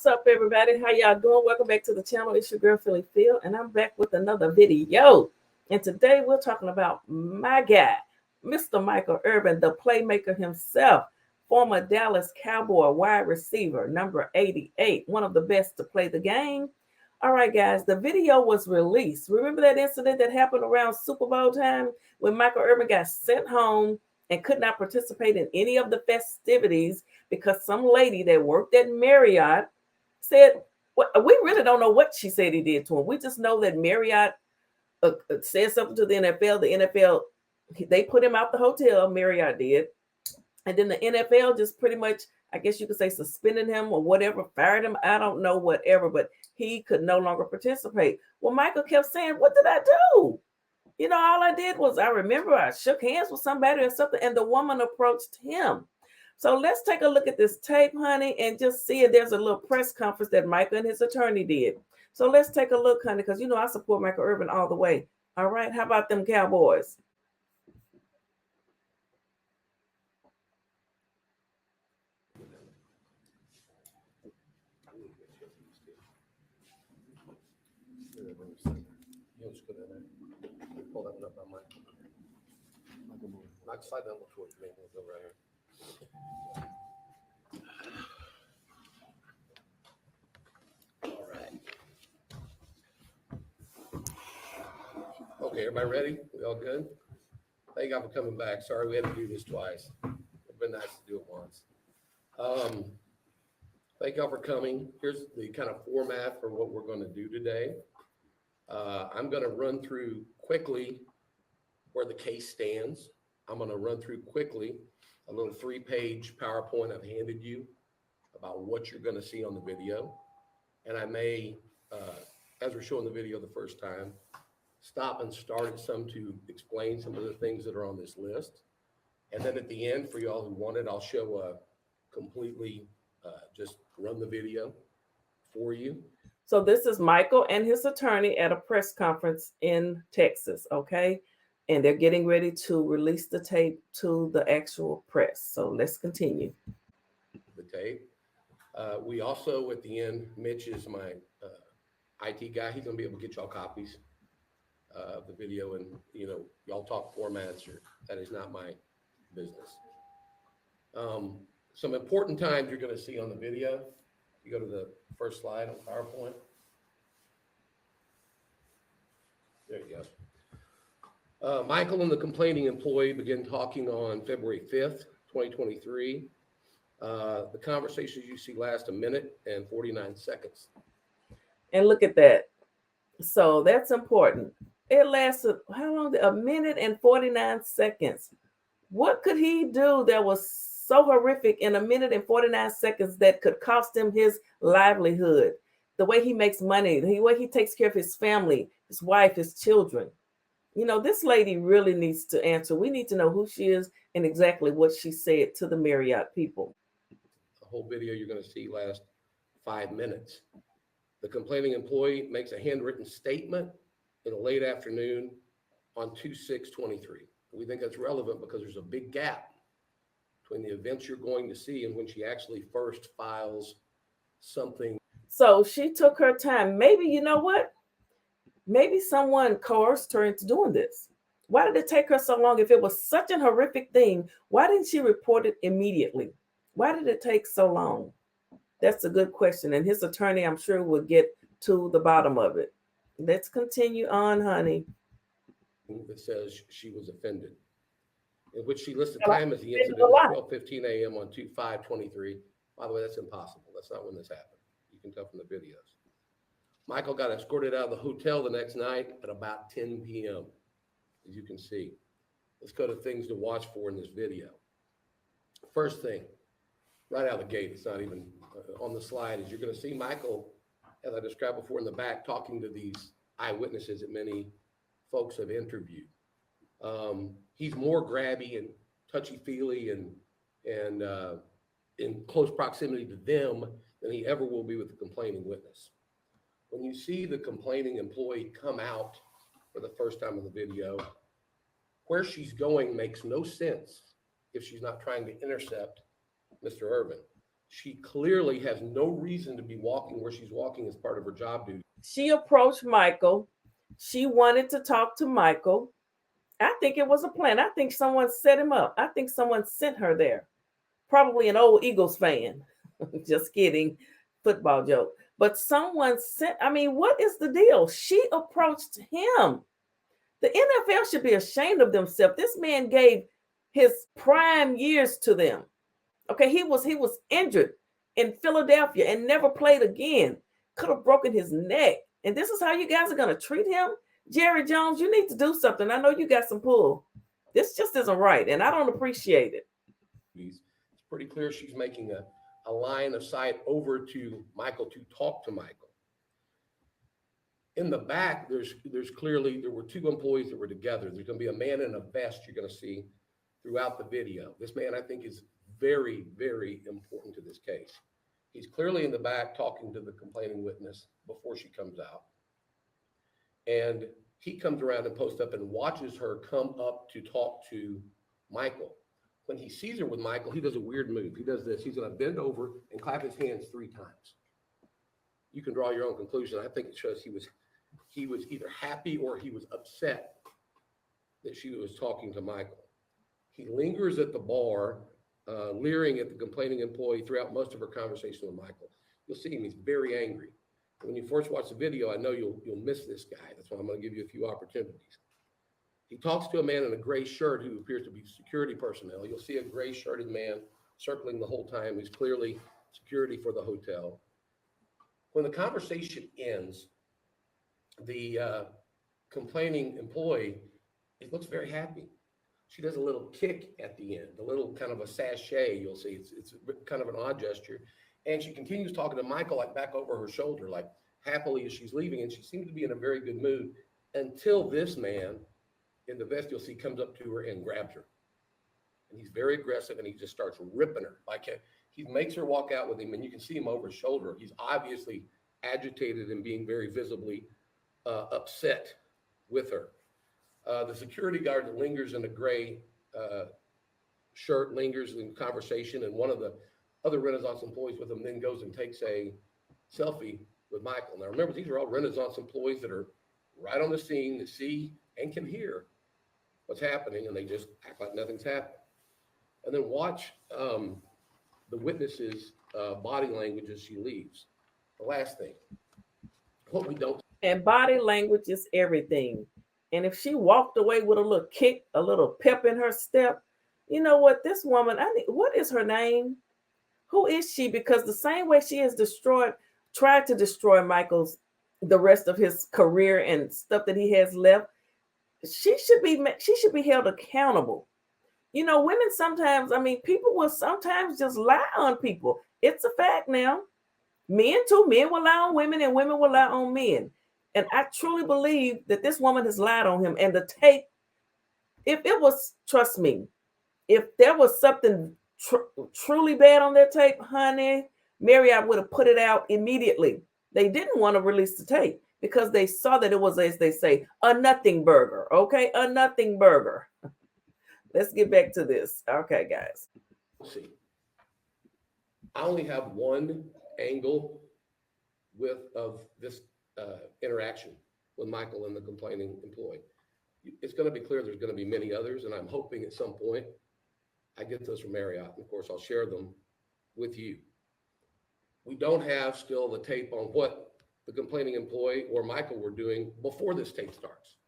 What's up, everybody? How y'all doing? Welcome back to the channel. It's your girl, Philly Phil, and I'm back with another video. And today we're talking about my guy, Mr. Michael Irvin, the playmaker himself, former Dallas Cowboy wide receiver, number 88, one of the best to play the game. All right, guys, the video was released. Remember that incident that happened around Super Bowl time when Michael Irvin got sent home and could not participate in any of the festivities because some lady that worked at Marriott said, well, we really don't know what she said he did to him. We just know that Marriott said something to the NFL. The NFL, they put him out the hotel, Marriott did. And then the NFL just pretty much, I guess you could say, suspended him or whatever, fired him. I don't know, whatever, but he could no longer participate. Well, Michael kept saying, what did I do? You know, all I did was, I remember I shook hands with somebody or something, and the woman approached him. So let's take a look at this tape, honey, and just see if there's a little press conference that Michael and his attorney did. So let's take a look, honey, because you know I support Michael Irvin all the way. All right, how about them Cowboys? Pull that one up on mine. I can slide that one towards me. We'll go right here. All right. Okay, everybody ready? We all good? Thank y'all for coming back. Sorry we had to do this twice. It'd been nice to do it once. Thank y'all for coming. Here's the kind of format for what we're going to do today. I'm going to run through quickly where the case stands. I'm going to run through quickly a little 3-page PowerPoint I've handed you about what you're going to see on the video. And I may, as we're showing the video the first time, stop and start at some to explain some of the things that are on this list. And then at the end, for y'all who want it, I'll show a completely, just run the video for you. So this is Michael and his attorney at a press conference in Texas, okay? And they're getting ready to release the tape to the actual press. So let's continue. The tape. We also, at the end, Mitch is my IT guy. He's going to be able to get y'all copies of the video, and, you know, y'all talk formats, or that is not my business. Some important times you're going to see on the video. You go to the first slide on PowerPoint. There you go. Michael and the complaining employee began talking on February 5th, 2023. The conversations you see last 1 minute and 49 seconds. And look at that. So that's important. It lasted, how long? 1 minute and 49 seconds. What could he do that was so horrific in 1 minute and 49 seconds that could cost him his livelihood, the way he makes money, the way he takes care of his family, his wife, his children? You know, this lady really needs to answer. We need to know who she is and exactly what she said to the Marriott people. The whole video you're going to see last 5 minutes. The complaining employee makes a handwritten statement in the late afternoon on 2/6/23. We think that's relevant because there's a big gap between the events you're going to see and when she actually first files something. So she took her time. Maybe, you know what? Maybe someone coerced her into doing this. Why did it take her so long? If it was such a horrific thing, why didn't she report it immediately? Why did it take so long? That's a good question. And his attorney, I'm sure, will get to the bottom of it. Let's continue on, honey. That says she was offended, in which she lists the time as the incident at 12:15 a.m. on 2/5/23. By the way, that's impossible. That's not when this happened. You can tell from the videos. Michael got escorted out of the hotel the next night at about 10 p.m., as you can see. Let's go to things to watch for in this video. First thing, right out of the gate, it's not even on the slide, is you're going to see Michael, as I described before, in the back talking to these eyewitnesses that many folks have interviewed. He's more grabby and touchy-feely and in close proximity to them than he ever will be with the complaining witness. When you see the complaining employee come out for the first time in the video, where she's going makes no sense if she's not trying to intercept Mr. Irvin. She clearly has no reason to be walking where she's walking as part of her job duty. She approached Michael. She wanted to talk to Michael. I think it was a plan. I think someone set him up. I think someone sent her there. Probably an old Eagles fan. Just kidding. Football joke. But someone sent, I mean, what is the deal? She approached him. The NFL should be ashamed of themselves. This man gave his prime years to them. Okay, he was injured in Philadelphia and never played again. Could have broken his neck. And this is how you guys are going to treat him? Jerry Jones, you need to do something. I know you got some pull. This just isn't right, and I don't appreciate it. It's pretty clear she's making a line of sight over to Michael to talk to Michael. In the back, there's clearly, there were two employees that were together. There's going to be a man in a vest you're going to see throughout the video. This man, I think, is very, very important to this case. He's clearly in the back talking to the complaining witness before she comes out. And he comes around and posts up and watches her come up to talk to Michael. When he sees her with Michael, he does a weird move. He does this. He's going to bend over and clap his hands 3 times. You can draw your own conclusion. I think it shows he was either happy or he was upset that she was talking to Michael. He lingers at the bar, leering at the complaining employee throughout most of her conversation with Michael. You'll see him, he's very angry. When you first watch the video, I know you'll miss this guy. That's why I'm going to give you a few opportunities. He talks to a man in a gray shirt who appears to be security personnel. You'll see a gray shirted man circling the whole time, who's clearly security for the hotel. When the conversation ends, the complaining employee, it looks very happy. She does a little kick at the end, a little kind of a sachet, you'll see. It's kind of an odd gesture. And she continues talking to Michael, like back over her shoulder, like happily as she's leaving. And she seems to be in a very good mood until this man in the vest, you'll see, comes up to her and grabs her. And he's very aggressive and he just starts ripping her. Like he makes her walk out with him and you can see him over his shoulder. He's obviously agitated and being very visibly upset with her. The security guard that lingers in a gray shirt lingers in conversation, and one of the other Renaissance employees with him then goes and takes a selfie with Michael. Now remember, these are all Renaissance employees that are right on the scene that see and can hear what's happening, and they just act like nothing's happened. And then watch the witness's body language as she leaves. The last thing, what we don't. And body language is everything. And if she walked away with a little kick, a little pep in her step, you know what? This woman, what is her name? Who is she? Because the same way she has tried to destroy the rest of his career and stuff that he has left, she should be held accountable. You know, women sometimes, people will sometimes just lie on people. It's a fact now. Men too. Men will lie on women and women will lie on men. And I truly believe that this woman has lied on him. And the tape, trust me, if there was something truly bad on that tape, honey, Marriott would have put it out immediately. They didn't want to release the tape because they saw that it was, as they say, a nothing burger. Okay, a nothing burger. Let's get back to this. Okay, guys. See, I only have one angle of this interaction with Michael and the complaining employee. It's going to be clear there's going to be many others, and I'm hoping at some point I get those from Marriott. And of course, I'll share them with you. We don't have still the tape on what the complaining employee or Michael were doing before this tape starts.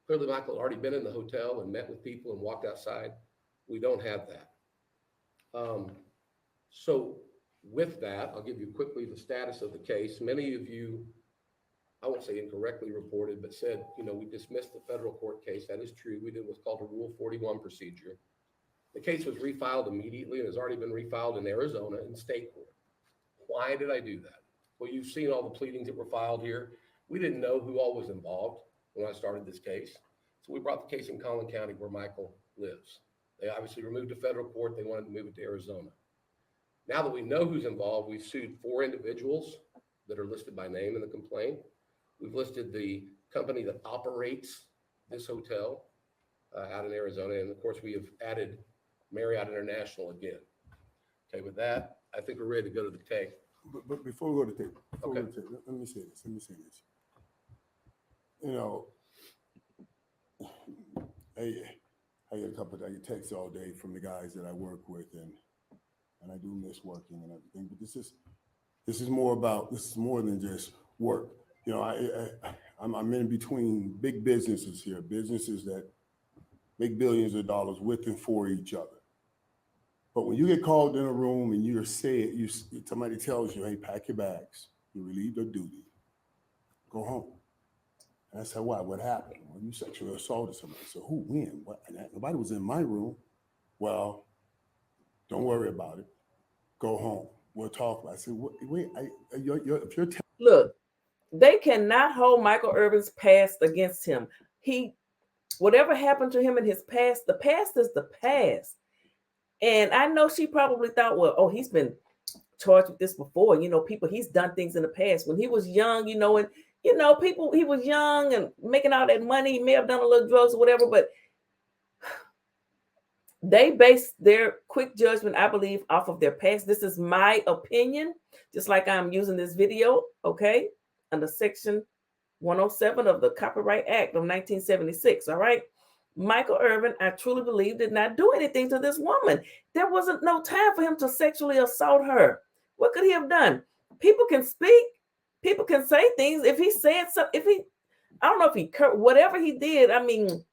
Clearly, Michael had already been in the hotel and met with people and walked outside. We don't have that. So with that, I'll give you quickly the status of the case. Many of you, I won't say incorrectly reported, but said, we dismissed the federal court case. That is true. We did what's called a Rule 41 procedure. The case was refiled immediately and has already been refiled in Arizona in state court. Why did I do that? Well, you've seen all the pleadings that were filed here. We didn't know who all was involved when I started this case. So we brought the case in Collin County where Michael lives. They obviously removed the federal court. They wanted to move it to Arizona. Now that we know who's involved, we've sued 4 individuals that are listed by name in the complaint. We've listed the company that operates this hotel out in Arizona. And of course, we have added Marriott International again. Okay, with that, I think we're ready to go to the tape. But before we go to tape, Okay. let me say this. You know, I get I get texts all day from the guys that I work with, and I do miss working and everything. But this is more than just work. You know, I'm in between big businesses here, businesses that make billions of dollars with and for each other. But when you get called in a room and somebody tells you, hey, pack your bags, you relieved of duty, go home. And I said, why? What happened? Well, you sexually assaulted somebody. I said, who, when? What? And nobody was in my room. Well, don't worry about it. Go home. We'll talk about it. I said, wait, if you're Look, they cannot hold Michael Irvin's past against him. Whatever happened to him in his past, the past is the past. And I know she probably thought, well, oh, he's been charged with this before. He's done things in the past when he was young, he was young and making all that money. He may have done a little drugs or whatever, but they base their quick judgment, I believe, off of their past. This is my opinion, just like I'm using this video, okay, under Section 107 of the Copyright Act of 1976, all right? Michael Irvin, I truly believe, did not do anything to this woman. There wasn't no time for him to sexually assault her. What could he have done? People can speak. People can say things. If he said something, I don't know if he, whatever he did, I mean,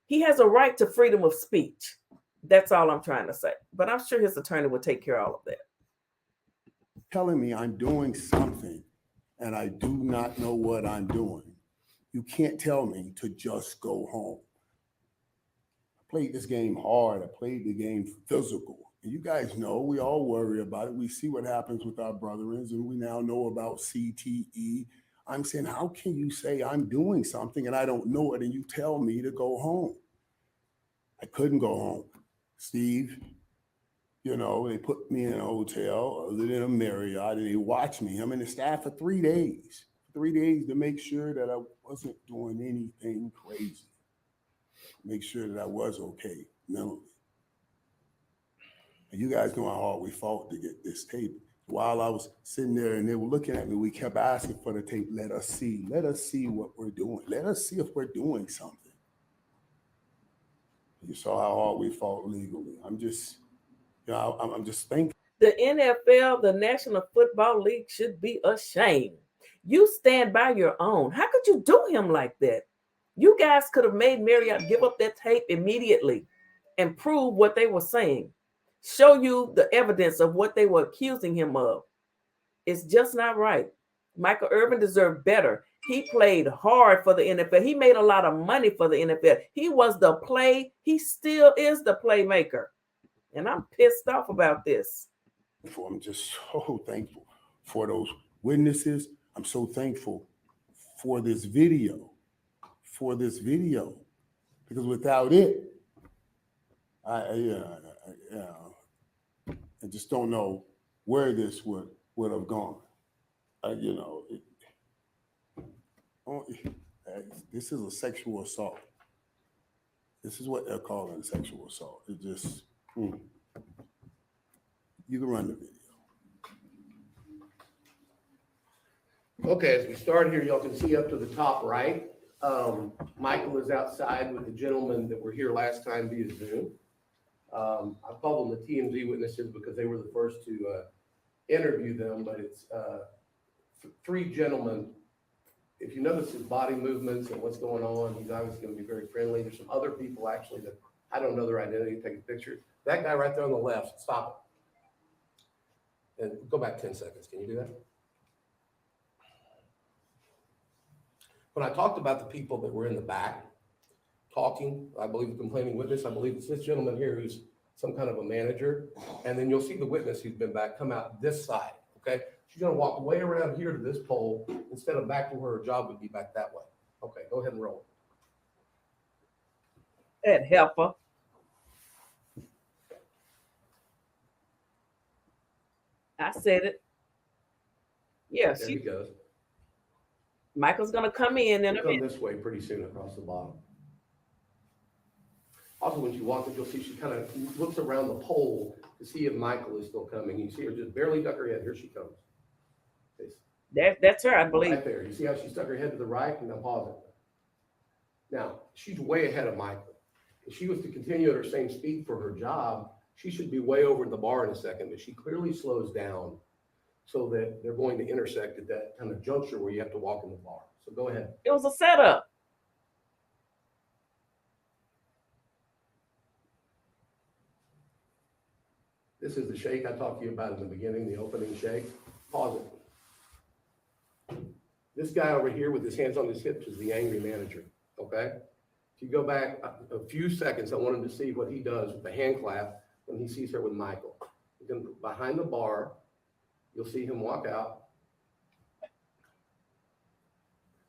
he has a right to freedom of speech. That's all I'm trying to say. But I'm sure his attorney will take care of all of that. telling me I'm doing something and I do not know what I'm doing, you can't tell me to just go home. I played this game hard. I played the game physical. And you guys know, we all worry about it. We see what happens with our brethren, and we now know about CTE. I'm saying, how can you say I'm doing something and I don't know it and you tell me to go home? I couldn't go home. Steve, they put me in a hotel other than a Marriott, and they watched me. I'm in the staff for 3 days. 3 days to make sure that I wasn't doing anything crazy. Make sure that I was okay mentally. And you guys know how hard we fought to get this tape. While I was sitting there and they were looking at me, we kept asking for the tape. Let us see what we're doing. Let us see if we're doing something. You saw how hard we fought legally. I'm just thinking. The NFL, the National Football League, should be ashamed. You stand by your own. How could you do him like that? You guys could have made Marriott give up that tape immediately and prove what they were saying. Show you the evidence of what they were accusing him of. It's just not right. Michael Irvin deserved better. He played hard for the NFL. He made a lot of money for the NFL. He still is the playmaker. And I'm pissed off about this. I'm just so thankful for those witnesses. I'm so thankful for this video. Because without it, I just don't know where this would have gone. This is a sexual assault. This is what they're calling sexual assault. It just, you can run the video. Okay, as we start here, y'all can see up to the top right, Michael is outside with the gentleman that were here last time via Zoom. I call them the TMZ witnesses because they were the first to interview them, but it's 3 gentlemen. If you notice his body movements and what's going on, he's obviously going to be very friendly. There's some other people actually that I don't know their identity. Take a picture. That guy right there on the left, stop it. And go back 10 seconds. Can you do that? When I talked about the people that were in the back talking, I believe the complaining witness, I believe it's this gentleman here who's some kind of a manager. And then you'll see the witness who's been back come out this side, okay? She's gonna walk way around here to this pole instead of back to where her job would be back that way. Okay, go ahead and roll. That helper. I said it. Yeah, There he goes. Michael's gonna come in and He'll come this way pretty soon across the bottom. Also, when she walks up, you'll see she kind of looks around the pole to see if Michael is still coming. You see her just barely duck her head. Here she comes. That's her, I believe. Right there. You see how she stuck her head to the right? And now pause it. Now, she's way ahead of Michael. If she was to continue at her same speed for her job, she should be way over the bar in a second, but she clearly slows down so that they're going to intersect at that kind of juncture where you have to walk in the bar. So go ahead. It was a setup. This is the shake I talked to you about in the beginning, the opening shake. Pause it. This guy over here with his hands on his hips is the angry manager, okay? If you go back a few seconds, I want him to see what he does with the hand clap when he sees her with Michael. Then behind the bar, you'll see him walk out.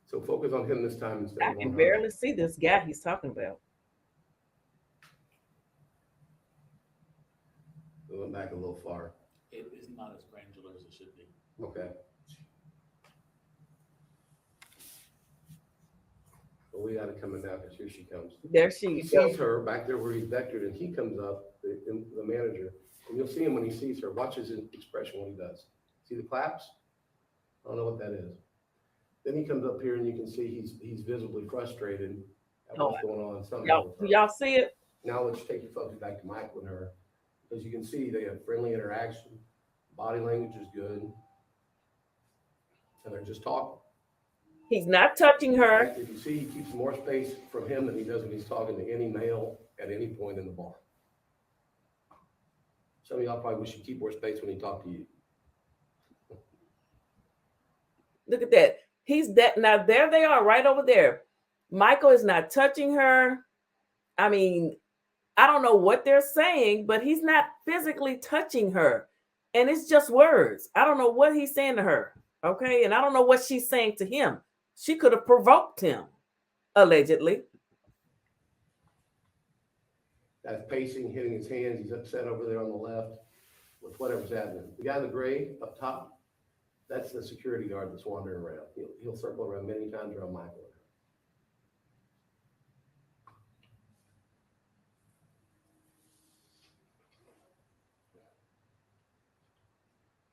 So focus on him this time instead I of can on her. barely see this guy he's talking about. Going back a little far. It is not as granular as it should be. Okay. But we got it coming down because here she comes. There He she goes. sees her back there where he's vectored, and he comes up, the manager, and you'll see him when he sees her. Watch his expression when he does. See the claps? I don't know what that is. Then he comes up here, and you can see he's visibly frustrated at what's going on. Y'all see it? Now let's take your focus back to Michael and her. As you can see, they have friendly interaction. Body language is good. And they're just talking. He's not touching her. If you see, he keeps more space from him than he does when he's talking to any male at any point in the bar. Some of y'all probably wish you keep more space when he talked to you. Look at that. He's that now. There they are, right over there. Michael is not touching her. I mean, I don't know what they're saying, but he's not physically touching her. And it's just words. I don't know what he's saying to her. Okay. And I don't know what she's saying to him. She could have provoked him, allegedly. That's pacing, hitting his hands. He's upset over there on the left with whatever's happening. The guy in the gray up top, that's the security guard that's wandering around. He'll circle around many times around Michael.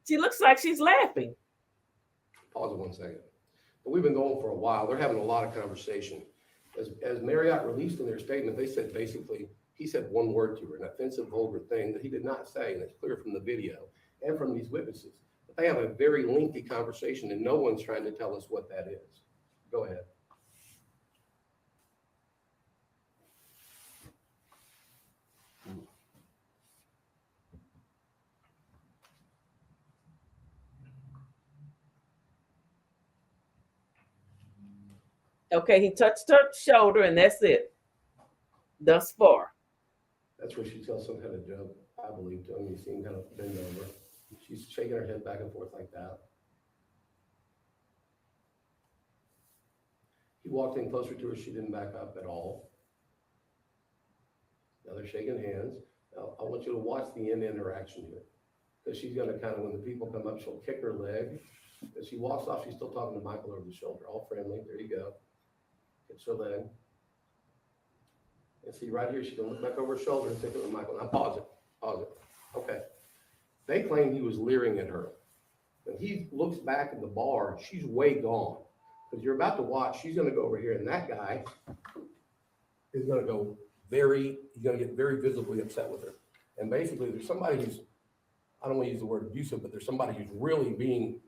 She looks like she's laughing. Pause it 1 second. But we've been going for a while. They're having a lot of conversation. As Marriott released in their statement, they said basically, he said one word to her, an offensive, vulgar thing that he did not say, and it's clear from the video and from these witnesses. But they have a very lengthy conversation, and no one's trying to tell us what that is. Go ahead. Okay, he touched her shoulder, and that's it. Thus far. That's where she tells some kind of joke, I believe, to him. You see him kind of bend over. She's shaking her head back and forth like that. He walked in closer to her. She didn't back up at all. Now they're shaking hands. Now, I want you to watch the end interaction here. Because she's going to kind of, when the people come up, she'll kick her leg. As she walks off, she's still talking to Michael over the shoulder. All friendly. There you go. Kicks her leg. And see right here, she can look back over her shoulder and take it with Michael. Now pause it. Pause it. Okay. They claim he was leering at her. When he looks back at the bar, she's way gone. Because you're about to watch, she's going to go over here, and that guy is going to go he's going to get very visibly upset with her. And basically, there's somebody who's, I don't want to use the word abusive, but there's somebody who's really being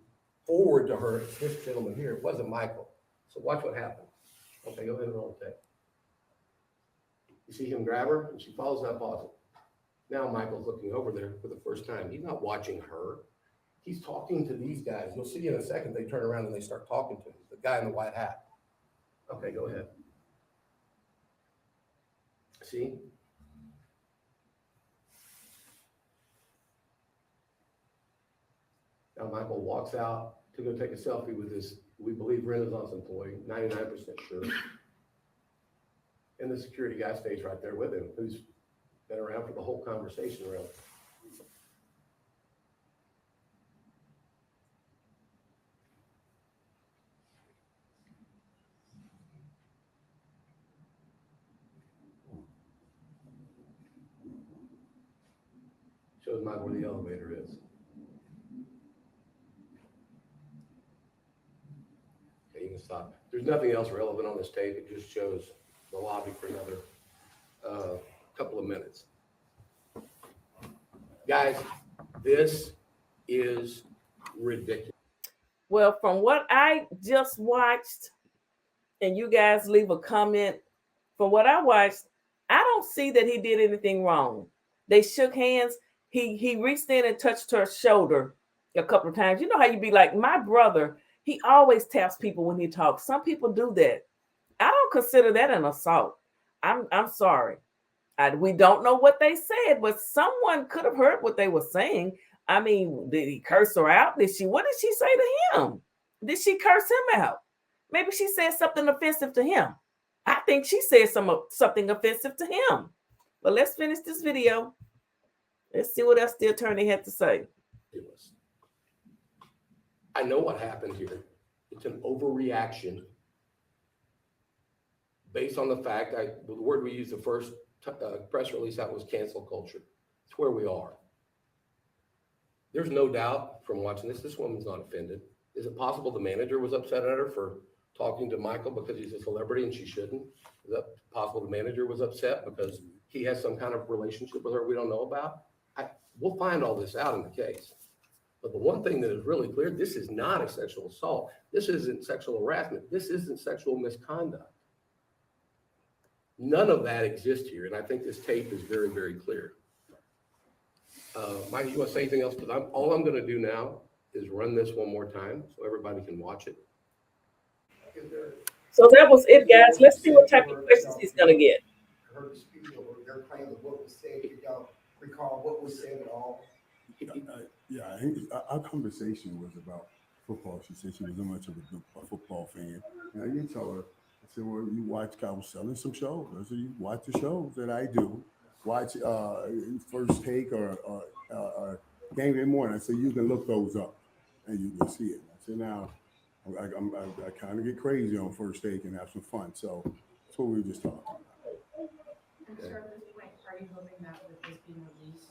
forward to her. It's this gentleman here. It wasn't Michael. So watch what happens. Okay, go ahead and roll the tape. You see him grab her, and she follows that pause. Now Michael's looking over there for the first time. He's not watching her. He's talking to these guys. You'll see in a second, they turn around and they start talking to him, the guy in the white hat. Okay, go ahead. See? Now Michael walks out to go take a selfie with this, we believe, Renaissance employee, 99% sure. And the security guy stays right there with him, who's been around for the whole conversation around. Shows Mike where the elevator is. Okay, you can stop. There's nothing else relevant on this tape. It just shows the lobby for another couple of minutes. Guys, this is ridiculous. Well, from what I just watched, and you guys leave a comment, from what I watched, I don't see that he did anything wrong. They shook hands. He reached in and touched her shoulder a couple of times. You know how you be like, my brother, he always taps people when he talks. Some people do that. I don't consider that an assault. I'm sorry. We don't know what they said, but someone could have heard what they were saying. I mean, did he curse her out? What did she say to him? Did she curse him out? Maybe she said something offensive to him. I think she said something offensive to him. But let's finish this video. Let's see what else the attorney had to say. I know what happened here. It's an overreaction based on the fact the word we used the first press release out was cancel culture. It's where we are. There's no doubt from watching this woman's not offended. Is it possible the manager was upset at her for talking to Michael because he's a celebrity and she shouldn't? Is that possible the manager was upset because he has some kind of relationship with her we don't know about? We'll find all this out in the case. But the one thing that is really clear, this is not a sexual assault. This isn't sexual harassment. This isn't sexual misconduct. None of that exists here. And I think this tape is very, very clear. Mike, you want to say anything else? Because all I'm going to do now is run this one more time so everybody can watch it. So that was it, guys. Let's see what type of questions he's going to get. Heard the speech over their claim of what was said. You don't recall what was said at all? Yeah, our conversation was about football. She said she was much of a football fan. And I did tell her, I said, well, you watch, I was selling some shows. I said, you watch the shows that I do. Watch First Take or Game Day Morning. I said, you can look those up and you can see it. I said, now, I kind of get crazy on First Take and have some fun. So that's what we were just talking about. And sir, at this point, are you hoping that with this being released,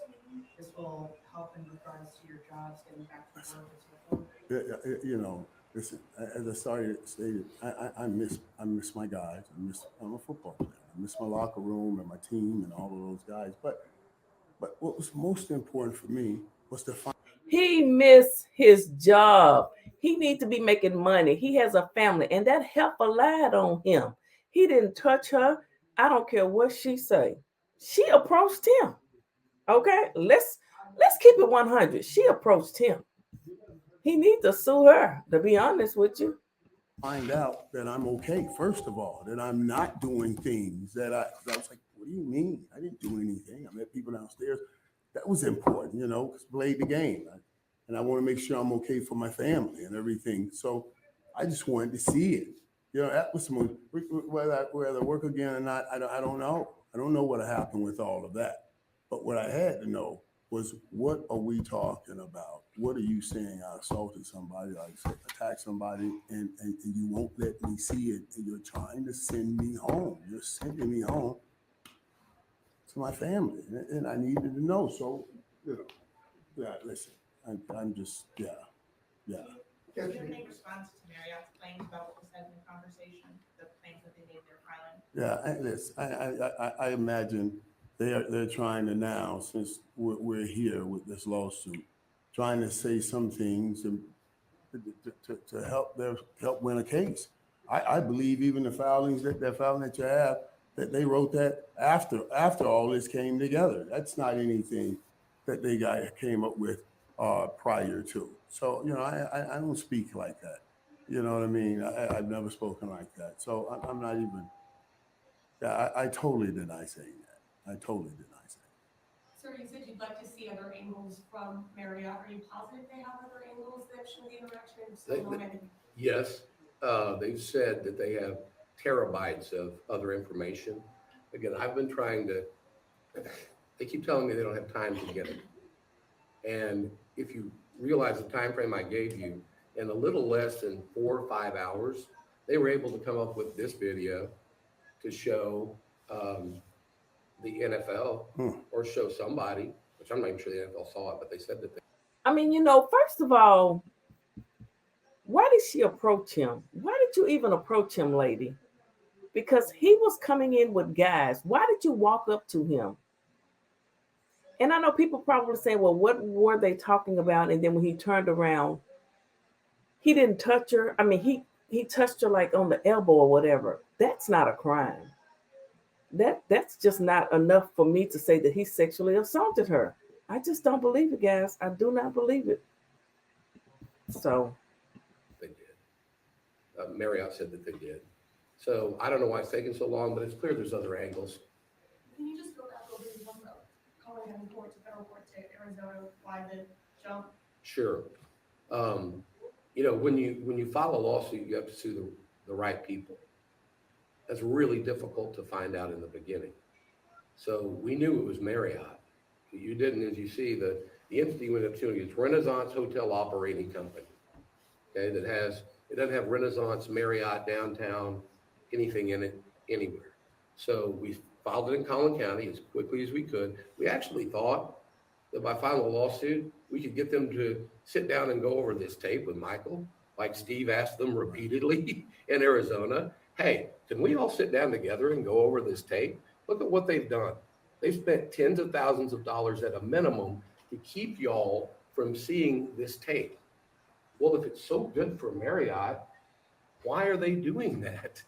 this will help in regards to your jobs, getting back to work and so forth? You know, listen, as I stated, I miss my guys. I'm a football player. I miss my locker room and my team and all of those guys. But what was most important for me was to find. He missed his job. He needs to be making money. He has a family, and that help relied on him. He didn't touch her. I don't care what she say. She approached him. Okay, let's keep it 100. She approached him. He needs to sue her, to be honest with you. Find out that I'm okay, first of all, that I'm not doing things that I was like, what do you mean? I didn't do anything. I met people downstairs. That was important, you know, played the game. And I want to make sure I'm okay for my family and everything. So I just wanted to see it. You know, that was some, whether I work again or not, I don't know. I don't know what happened with all of that. But what I had to know was, what are we talking about? What are you saying? I assaulted somebody, I attacked somebody, and you won't let me see it. And you're trying to send me home. You're sending me home to my family. And I needed to know. So, you know, yeah, listen, I'm just, yeah. Do you have any response to Marriott's claims about what was said in the conversation, the claims that they made their filing? Yeah, listen, I imagine they're trying to now, since we're here with this lawsuit, trying to say some things to help win a case. I believe even the filings that filing that you have, that they wrote that after all this came together. That's not anything that they came up with prior to. So, you know, I don't speak like that. You know what I mean? I've never spoken like that. So I'm not even, yeah, I totally deny saying that. I totally deny saying that. Sir, you said you'd like to see other angles from Marriott. Are you positive they have other angles that show the interaction? Yes, they've said that they have terabytes of other information. Again, I've been trying to, they keep telling me they don't have time to get it. And if you realize the time frame I gave you, in a little less than 4 or 5 hours, they were able to come up with this video to show the NFL or show somebody, which I'm not even sure the NFL saw it, but they said that they, I mean, first of all, why did she approach him? Why did you even approach him, lady? Because he was coming in with guys. Why did you walk up to him? And I know people probably saying, well, what were they talking about? And then when he turned around, he didn't touch her. I mean, he touched her like on the elbow or whatever. That's not a crime. That's just not enough for me to say that he sexually assaulted her. I just don't believe it, guys. I do not believe it. So did. Marriott said that they did. So I don't know why it's taking so long, but it's clear there's other angles. Can you just go back over from the Colorado court to federal court to Arizona, why the jump? Sure. When you file a lawsuit, you have to sue the right people. That's really difficult to find out in the beginning. So we knew it was Marriott. You didn't, as you see, the entity went up to you. It's Renaissance Hotel Operating Company. Okay, it doesn't have Renaissance, Marriott, downtown, anything in it anywhere. So we filed it in Collin County as quickly as we could. We actually thought that by filing a lawsuit, we could get them to sit down and go over this tape with Michael, like Steve asked them repeatedly in Arizona. Hey, can we all sit down together and go over this tape? Look at what they've done. They've spent tens of thousands of dollars at a minimum to keep y'all from seeing this tape. Well, if it's so good for Marriott, why are they doing that?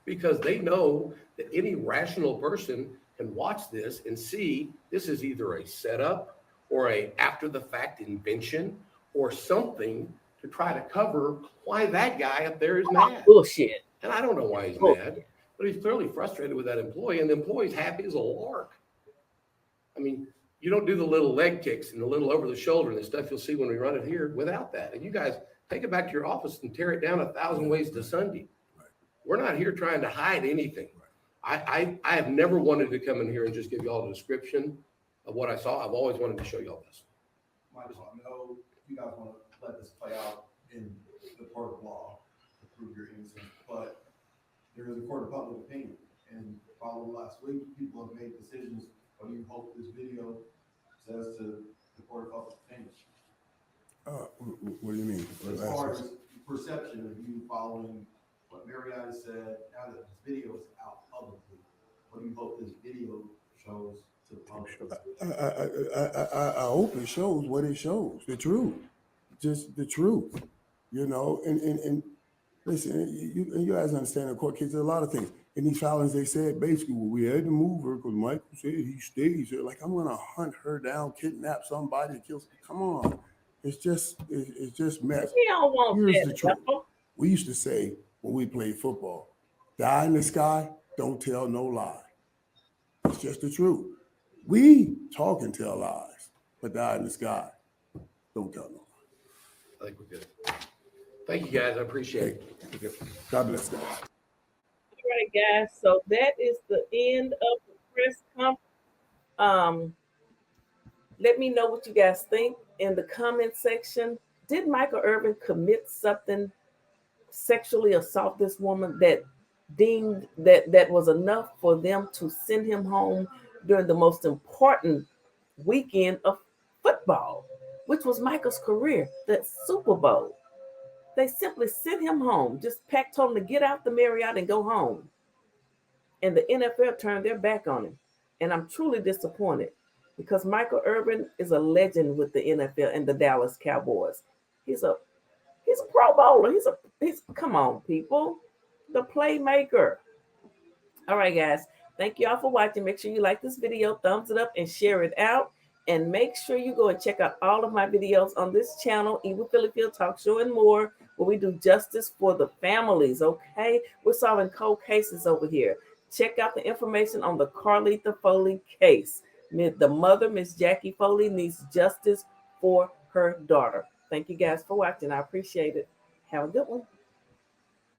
Because they know that any rational person can watch this and see this is either a setup or a after the fact invention or something to try to cover why that guy up there is mad. bullshit. And I don't know why he's mad, but he's clearly frustrated with that employee, and the employee's happy as a lark. I mean, you don't do the little leg kicks and the little over the shoulder and the stuff you'll see when we run it here without that. And you guys take it back to your office and tear it down 1,000 ways to Sunday. We're not here trying to hide anything. I have never wanted to come in here and just give you all a description of what I saw. I've always wanted to show you all this. Michael, I know you guys want to let this play out in the court of law to prove your innocence, but there is a court of public opinion. And following last week, people have made decisions. What do you hope this video says to the court of public opinion? What do you mean? As far as perception of you following what Marriott has said, now that this video is out publicly, what do you hope this video shows to the public? I hope it shows what it shows, the truth, just the truth, and listen, you guys understand the court case, there's a lot of things. In these filings, they said basically, well, we had to move her because Michael said he stays here. Like, I'm going to hunt her down, kidnap somebody, kill. Come on. It's just mess. We don't want Here's that. the truth. We used to say when we played football, die in the sky, don't tell no lie. It's just the truth. We talk and tell lies, but die in the sky, don't tell no lie. I think we're good. Thank you, guys. I appreciate it. God bless, guys. All right, guys. So that is the end of the press conference. Let me know what you guys think in the comment section. Did Michael Irvin commit something, sexually assault this woman that deemed that was enough for them to send him home during the most important weekend of football, which was Michael's career, that Super Bowl? They simply sent him home, just told him to get out the Marriott and go home. And the NFL turned their back on him. And I'm truly disappointed because Michael Irvin is a legend with the NFL and the Dallas Cowboys. He's a Pro Bowler. He's come on, people. The playmaker. All right, guys. Thank you all for watching. Make sure you like this video, thumbs it up, and share it out. And make sure you go and check out all of my videos on this channel, Evil Philly Field Talk Show and more, where we do justice for the families, okay? We're solving cold cases over here. Check out the information on the Carletha Foley case. The mother, Miss Jackie Foley, needs justice for her daughter. Thank you guys for watching. I appreciate it. Have a good one.